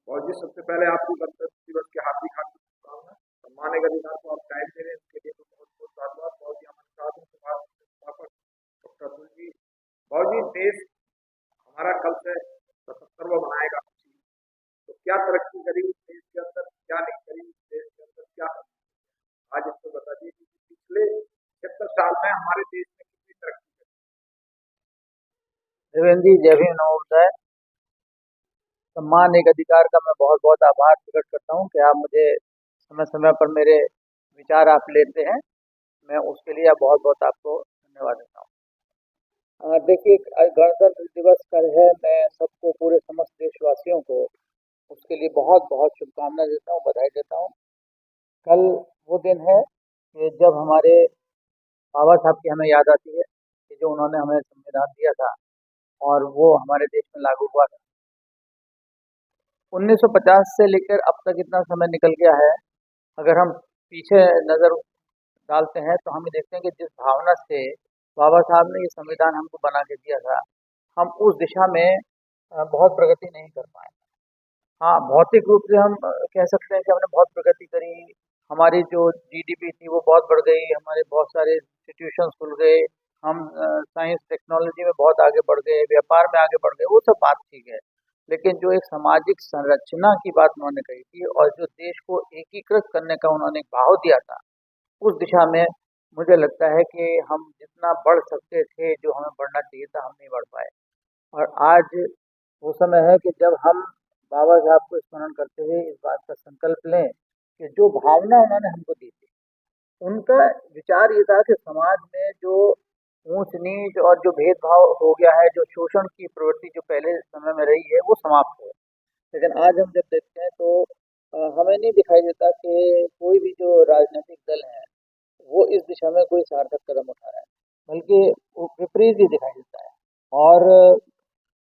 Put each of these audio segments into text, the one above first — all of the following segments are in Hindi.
और जी सबसे पहले आपको गणतंत्र दिवस की हार्दिक हार्दिक शुभकामनाएं। सम्मान के अधिकार को आप टाइम दे रहे हैं उसके लिए तो बहुत बहुत धन्यवाद। बहुत ही हमारे साथ हैं संस्थापक डॉक्टर अतुल जी। बहुत जी देश हमारा कल से 75वां बनाएगा। तो क्या तरक्की करी इस देश के अंदर, क्या नहीं करी इस देश के अंदर, क्या आज इसको बता दीजिए कि पिछले 76 साल में हमारे देश में कितनी तरक्की करी। देवेंद्र जी, जय भीम, नमोदय। सम्मान एक अधिकार का मैं बहुत बहुत आभार प्रकट करता हूं कि आप मुझे समय समय पर मेरे विचार आप लेते हैं। मैं उसके लिए बहुत बहुत आपको धन्यवाद देता हूं। देखिए, गणतंत्र दिवस कल है। मैं सबको, पूरे समस्त देशवासियों को उसके लिए बहुत बहुत शुभकामनाएं देता हूं, बधाई देता हूं। कल वो दिन है कि जब हमारे बाबा साहब की हमें याद आती है कि जो उन्होंने हमें संविधान दिया था और वो हमारे देश में लागू हुआ था। 1950 से लेकर अब तक इतना समय निकल गया है। अगर हम पीछे नज़र डालते हैं तो हम ये देखते हैं कि जिस भावना से बाबा साहब ने ये संविधान हमको बना के दिया था, हम उस दिशा में बहुत प्रगति नहीं कर पाए। हाँ, भौतिक रूप से हम कह सकते हैं कि हमने बहुत प्रगति करी। हमारी जो जीडीपी थी वो बहुत बढ़ गई, हमारे बहुत सारे इंस्टीट्यूशंस खुल गए, हम साइंस टेक्नोलॉजी में बहुत आगे बढ़ गए, व्यापार में आगे बढ़ गए, वो सब बात ठीक है। लेकिन जो एक सामाजिक संरचना की बात उन्होंने कही थी और जो देश को एकीकृत करने का उन्होंने एक भाव दिया था, उस दिशा में मुझे लगता है कि हम जितना बढ़ सकते थे, जो हमें बढ़ना चाहिए था, हम नहीं बढ़ पाए। और आज वो समय है कि जब हम बाबा साहब को स्मरण करते हुए इस बात का संकल्प लें कि जो भावना उन्होंने हमको दी थी, उनका विचार ये था कि समाज में जो ऊंच नीच और जो भेदभाव हो गया है, जो शोषण की प्रवृत्ति जो पहले समय में रही है, वो समाप्त हो। लेकिन आज हम जब देखते हैं तो हमें नहीं दिखाई देता कि कोई भी जो राजनीतिक दल है वो इस दिशा में कोई सार्थक कदम उठा रहा है, बल्कि वो विपरीत ही दिखाई देता है। और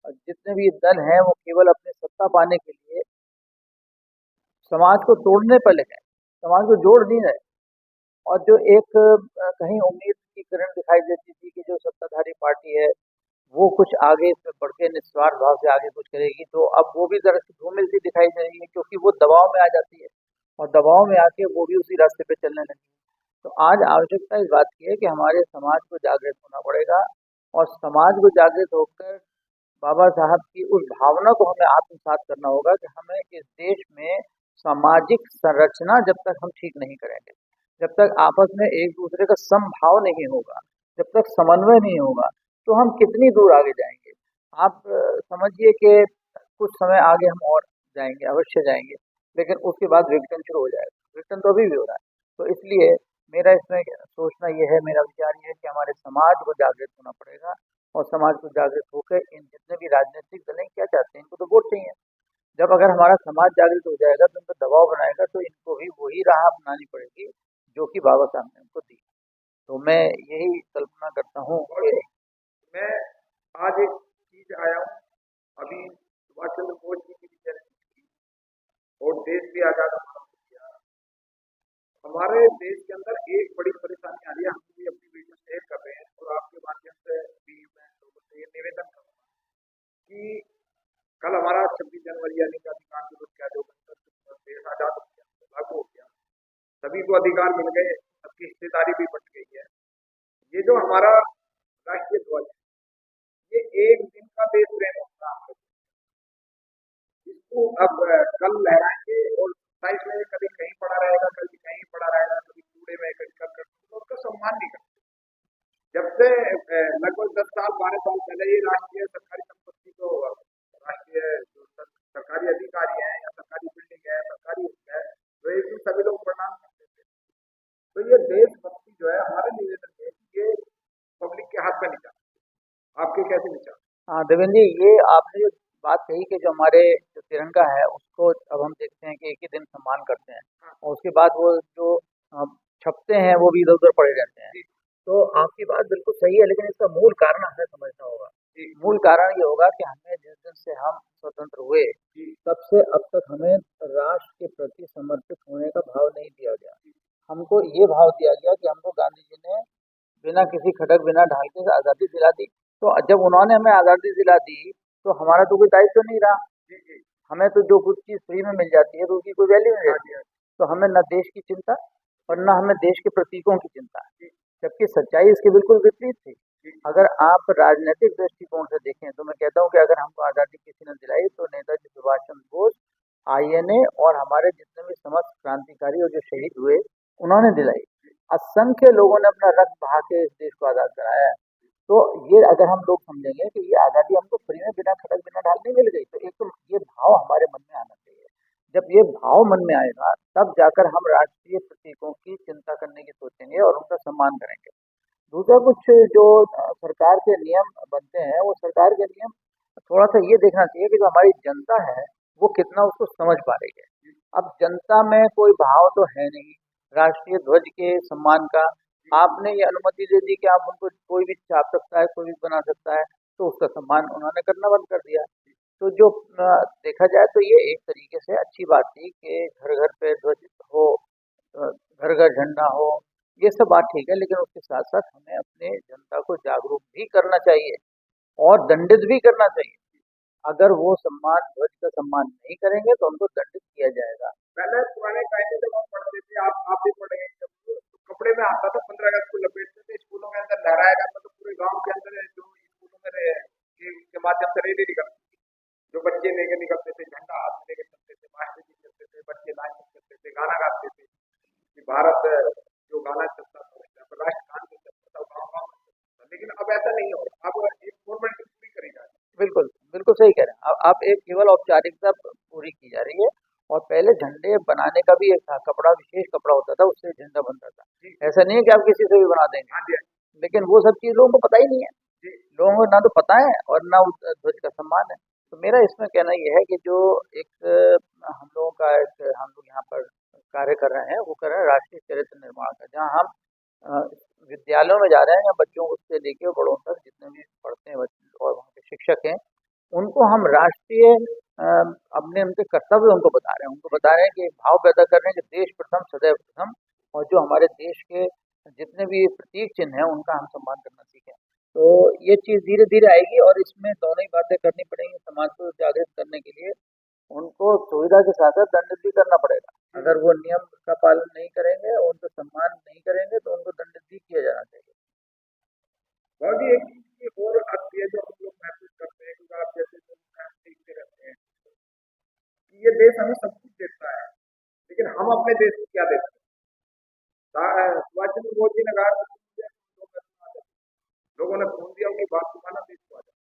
जितने भी दल हैं वो केवल अपनी सत्ता पाने के लिए समाज को तोड़ने पर लगे हैं, समाज को जोड़ नहीं रहे। और जो एक कहीं उम्मीद की किरण दिखाई देती थी कि जो सत्ताधारी पार्टी है वो कुछ आगे इसमें बढ़ के निस्वार्थ भाव से आगे कुछ करेगी, तो अब वो भी जरा सी धूमिल सी दिखाई दे रही है, क्योंकि वो दबाव में आ जाती है और दबाव में आके वो भी उसी रास्ते पे चलने लगी। तो आज आवश्यकता इस बात की है कि हमारे समाज को जागृत होना पड़ेगा और समाज को जागृत होकर बाबा साहब की उस भावना को हमें आत्मसात करना होगा कि हमें इस देश में सामाजिक संरचना जब तक हम ठीक नहीं करेंगे, जब तक आपस में एक दूसरे का समभाव नहीं होगा, जब तक समन्वय नहीं होगा, तो हम कितनी दूर आगे जाएंगे। आप समझिए कि कुछ समय आगे हम और जाएंगे, अवश्य जाएंगे, लेकिन उसके बाद विघटन शुरू हो जाएगा। विघटन तो अभी भी हो रहा है। तो इसलिए मेरा इसमें सोचना ये है, मेरा विचार ये है कि हमारे समाज को जागृत होना पड़ेगा और समाज को जागृत होकर इन जितने भी राजनीतिक दल हैं क्या चाहते हैं, इनको तो वोट चाहिए। जब अगर हमारा समाज जागृत हो जाएगा तो इनको दबाव बनाएगा, तो इनको भी वही राह अपनानी पड़ेगी जो कि बाबा साहब ने उनको दी। तो मैं यही कल्पना करता हूँ और कि जी मैं आज एक चीज आया हूँ। अभी सुभाष चंद्र बोस जी की भी जयंती थी और देश भी आजाद हमारा हो गया। हमारे देश के अंदर एक बड़ी परेशानी आ रही है, हम भी अपनी वीडियो शेयर कर रहे हैं और आपके माध्यम से भी मैं लोगों से ये निवेदन करूंगा कि कल हमारा 26 जनवरी यानी कि अधिकार दिवस का जो गणतंत्र दिवस देश आजाद हो गया, लागू हो गया, सभी को अधिकार मिल गए, सबकी हिस्सेदारी भी बढ़ गई है। ये जो हमारा राष्ट्रीय ध्वज है, ये एक दिन का देश प्रेम होता है। इसको अब कल लहराएंगे और 27 में कभी कहीं पड़ा रहेगा, कभी कहीं पड़ा रहेगा, कभी कूड़े में, कभी कर तो उसका सम्मान नहीं करते। जब से लगभग 10 साल 12 साल पहले ये राष्ट्रीय सरकारी संपत्ति को राष्ट्रीय जो सरकारी अधिकारी है या सरकारी बिल्डिंग है, सरकारी है, तो एक दिन सभी लोग प्रणाम करते थे। तो ये देशभक्ति जो है हमारे निवेदन है कि ये पब्लिक के हाथ में नहीं जाता। आपके कैसे विचार? हाँ देवेंद्र जी, ये आपने जो बात कही कि जो हमारे जो तिरंगा है उसको अब हम देखते हैं कि एक ही दिन सम्मान करते हैं हाँ और उसके बाद वो जो छपते हैं वो भी इधर उधर पड़े रहते हैं। जी तो आपकी बात बिल्कुल सही है, लेकिन इसका मूल कारण हमें समझना होगा। जी मूल कारण ये होगा कि हमें जिस दिन से हम स्वतंत्र हुए जी तब से अब तक हमें राष्ट्र के प्रति समर्पित होने का भाव नहीं दिया गया। हमको ये भाव दिया गया कि हमको गांधी जी ने बिना किसी खटक बिना ढाल के आज़ादी दिला दी। तो जब उन्होंने हमें आज़ादी दिला दी तो हमारा तो कोई दायित्व नहीं रहा। जी जी हमें तो जो कुछ चीज़ फ्री में मिल जाती है तो उसकी कोई वैल्यू नहीं हाँ रहती। जी, हाँ तो हमें न देश की चिंता और न हमें देश के प्रतीकों की चिंता है, जी, जबकि सच्चाई इसके बिल्कुल विपरीत थी। जी, अगर आप राजनीतिक दृष्टिकोण से देखें तो मैं कहता हूँ कि अगर हमको आज़ादी किसी ने दिलाई तो नेताजी सुभाष चंद्र बोस, आईएनए और हमारे जितने भी समस्त क्रांतिकारी और जो शहीद हुए उन्होंने दिलाई। असंख्य लोगों ने अपना रक्त बहा के इस देश को आज़ाद कराया है। तो ये अगर हम लोग समझेंगे कि ये आज़ादी हमको फ्री में बिना खटक बिना ढालने मिल गई, तो एक तो ये भाव हमारे मन में आना चाहिए। जब ये भाव मन में आएगा तब जाकर हम राष्ट्रीय प्रतीकों की चिंता करने की सोचेंगे और उनका सम्मान करेंगे। दूसरा कुछ जो सरकार के नियम बनते हैं वो सरकार के नियम थोड़ा सा ये देखना चाहिए कि जो हमारी जनता है वो कितना उसको समझ पा रही है। अब जनता में कोई भाव तो है नहीं राष्ट्रीय ध्वज के सम्मान का। आपने ये अनुमति दे दी कि आप उनको कोई भी छाप सकता है, कोई भी बना सकता है, तो उसका सम्मान उन्होंने करना बंद कर दिया। तो जो देखा जाए तो ये एक तरीके से अच्छी बात थी कि घर घर पे ध्वज हो, घर घर झंडा हो, ये सब बात ठीक है, लेकिन उसके साथ साथ हमें अपने जनता को जागरूक भी करना चाहिए और दंडित भी करना चाहिए। अगर वो सम्मान ध्वज का सम्मान नहीं करेंगे तो उनको दंडित किया जाएगा। पहले पुराने टाइम में जब हम पढ़ते थे, आप भी पढ़े हैं, जब तो कपड़े में आता था 15 अगस्त को लपेटते थे, स्कूलों के अंदर लहराया जाता था, पूरे गांव के अंदर जो स्कूलों में रहे कि उसके माध्यम से रैली निकलती थी, जो बच्चे लेके निकलते थे, झंडा हाथ में लेके चलते थे, मास्टर जी चलते थे, बच्चे लाइन में चलते थे, गाना गाते थे कि भारत, जो गाना चलता था राष्ट्रगान जो चलता था वो गाँव गाँव में चलता था। लेकिन अब ऐसा नहीं हो रहा, अब एक फॉर्मेलिटी पूरी करी जा रही बिल्कुल, बिल्कुल सही कह रहे हैं। अब एक केवल औपचारिकता पूरी की जा रही है और पहले झंडे बनाने का भी एक था, कपड़ा विशेष कपड़ा होता था, उससे झंडा बनता था। है। जी, ऐसा नहीं है कि आप किसी से भी बना देंगे, हाँ जी, लेकिन वो सब चीज़ लोगों को पता ही नहीं है। जी, लोगों को ना तो पता है और ना उस ध्वज का सम्मान है। तो मेरा इसमें कहना ये है कि जो एक हम लोगों का एक हम लोग यहाँ पर कार्य कर रहे हैं, वो कर रहे हैं राष्ट्रीय चरित्र निर्माण का, जहाँ हम अ, विद्यालयों में जा रहे हैं या बच्चों को से लेके और बड़ों तक जितने भी पढ़ते हैं बच्चे और वहाँ के शिक्षक हैं, उनको हम राष्ट्रीय अपने उनके कर्तव्य उनको बता रहे हैं। उनको बता रहे हैं कि एक भाव पैदा कर रहे हैं कि देश प्रथम सदैव प्रथम, और जो हमारे देश के जितने भी प्रतीक चिन्ह हैं उनका हम सम्मान करना सीखें। तो ये चीज़ धीरे-धीरे आएगी और इसमें दोनों ही बातें करनी पड़ेंगी समाज को जागृत करने के लिए। उनको सुविधा के साथ-साथ दंडित भी करना पड़ेगा। अगर वो नियम का पालन नहीं करेंगे, उनका सम्मान नहीं करेंगे तो उनको दंडित भी किया जाना चाहिए। बहुत ही एक चीज की और आती है जो हम लोग महसूस करते हैं, क्योंकि आप जैसे लोग हैं, सीखते रहते हैं कि ये देश हमें सब कुछ देता है, लेकिन हम अपने देश को क्या देते हैं। सुभाष चंद्र बोस जी ने कहा था, लोगों ने खून दिया, उनकी बात को माना, देश को आजाद।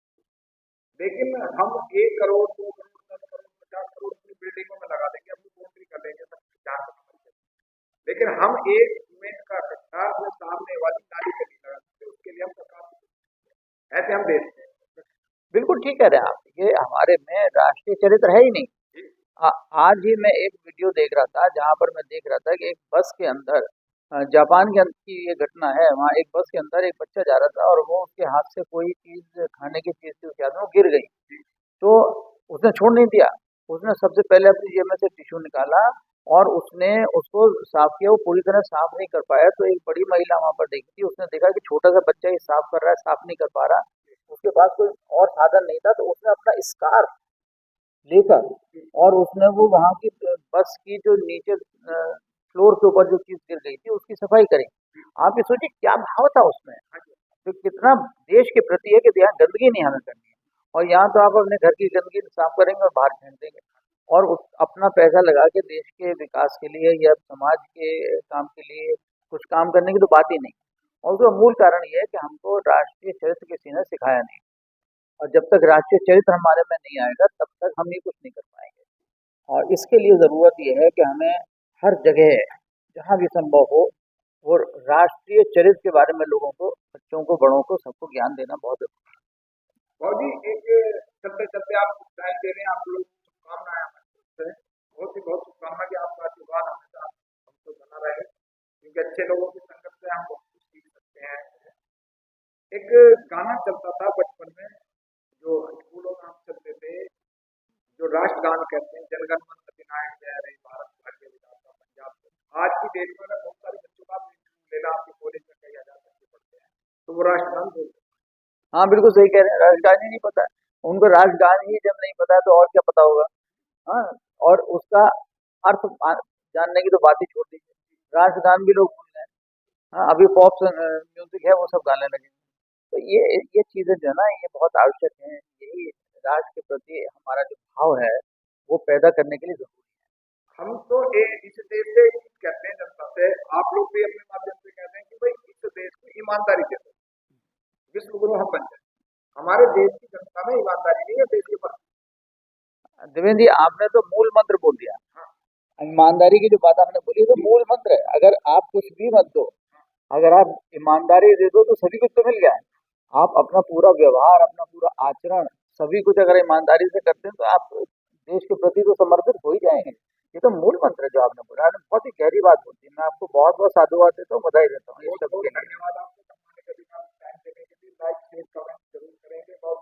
लेकिन हम 1 करोड़ 2 करोड़ 10 करोड़ 50 करोड़ अपनी बिल्डिंगों में लगा देंगे, अपनी बाउंड्री कर लेंगे, सब कुछ जहाँ तक हमारी है। लेकिन हम एक सीमेंट का कट्टा अपने सामने वाली नाली पे नहीं लगा सकते, उसके लिए हम सरकार को ऐसे हम देते हैं। बिल्कुल ठीक कह रहे हैं आप। ये हमारे में राष्ट्रीय चरित्र है ही नहीं। जी, आज ही मैं एक वीडियो देख रहा था जहाँ पर मैं देख रहा था कि एक बस के अंदर जापान के अंदर की ये घटना है। वहाँ एक बस के अंदर एक बच्चा जा रहा था और वो उसके हाथ से कोई चीज़ खाने की चीज़ थी उसके हाथ में, वो गिर गई। तो उसने छोड़ नहीं दिया। उसने सबसे पहले अपनी जेब में से टिश्यू निकाला और उसने उसको साफ किया। वो पूरी तरह साफ नहीं कर पाया तो एक बड़ी महिला वहाँ पर देखी थी। उसने देखा कि छोटा सा बच्चा ये साफ कर रहा है, साफ नहीं कर पा रहा। उसके पास कोई और साधन नहीं था तो उसने अपना स्कार्फ लेकर और उसने वो वहाँ की बस की जो नीचे फ्लोर के ऊपर जो चीज़ गिर गई थी उसकी सफाई करी। आप ये सोचिए क्या भाव था उसमें, तो कितना देश के प्रति है कि यहाँ गंदगी नहीं हमें करनी है। और यहाँ तो आप अपने घर की गंदगी साफ करेंगे और बाहर फेंक देंगे और अपना पैसा लगा के देश के विकास के लिए या समाज के काम के लिए कुछ काम करने की तो बात ही नहीं। और उसका मूल कारण ये है कि हमको राष्ट्रीय चरित्र किसी ने सिखाया नहीं, और जब तक राष्ट्रीय चरित्र हमारे में नहीं आएगा तब तक हम ये कुछ नहीं कर पाएंगे। और इसके लिए ज़रूरत ये है कि हमें हर जगह जहाँ भी संभव हो वो राष्ट्रीय चरित्र के बारे में लोगों को, बच्चों को, बड़ों को, सबको ज्ञान देना बहुत जरूरी बहुत ही एक चलते चलते आप टाइम दे रहे हैं, आप लोग शुभकामनाएं हमें हैं, बहुत शुभकामना कि आपका आशीर्वाद हमेशा हमको बना रहे, क्योंकि अच्छे लोगों की संगत से हम बहुत कुछ सीख सकते हैं। एक गाना चलता था बचपन में, जो स्कूलों में हम चलते थे, जो राष्ट्रगान कहते हैं, जनगण मन अधिनायक जय रे भारत भाग्य विधाता पंजाब से। आज की डेट में अगर बहुत सारे बच्चों का लेना आपके कॉलेज में कई हजार बच्चे पढ़ते हैं, तो वो राष्ट्रगान बोलते हैं। है। हाँ बिल्कुल सही कह रहे हैं, राष्ट्रगान ही नहीं पता है उनको। राष्ट्रगान ही जब नहीं पता है तो और क्या पता होगा। और उसका अर्थ जानने की तो बात ही छोड़ दीजिए। राष्ट्रगान भी लोग भूल गए। हाँ, अभी पॉप म्यूजिक है वो सब गाने लगे। तो ये चीजें जो है ना ये बहुत आवश्यक हैं। यही राष्ट्र के प्रति हमारा जो भाव है वो पैदा करने के लिए जरूरी हम तो इस देश से कहते हैं जनता से, आप लोग भी अपने माध्यम से कहते हैं कि भाई इस देश को ईमानदारी से विश्व गुरु हम बन जाए। हमारे देश की जनता में ईमानदारी नहीं है देश के प्रति। है। देवेंद्र जी आपने तो मूल मंत्र बोल दिया। ईमानदारी की जो बात आपने बोली तो मूल मंत्र है। अगर आप कुछ भी मत दो, अगर आप ईमानदारी दे दो तो सभी कुछ तो मिल गया है। आप अपना पूरा व्यवहार, अपना पूरा आचरण, सभी कुछ अगर ईमानदारी से करते हैं तो आप देश के प्रति तो समर्पित हो ही जाएंगे। ये तो मूल मंत्र है जो आपने बोला। आपने बहुत ही गहरी बात बोली। मैं आपको बहुत बहुत साधुवाद देता हूँ, बधाई देता हूँ इस बहुत सब बहुत के लिए। धन्यवाद आपको। सम्मान के अधिकार टाइम देने के लिए। लाइक शेयर कमेंट जरूर करेंगे और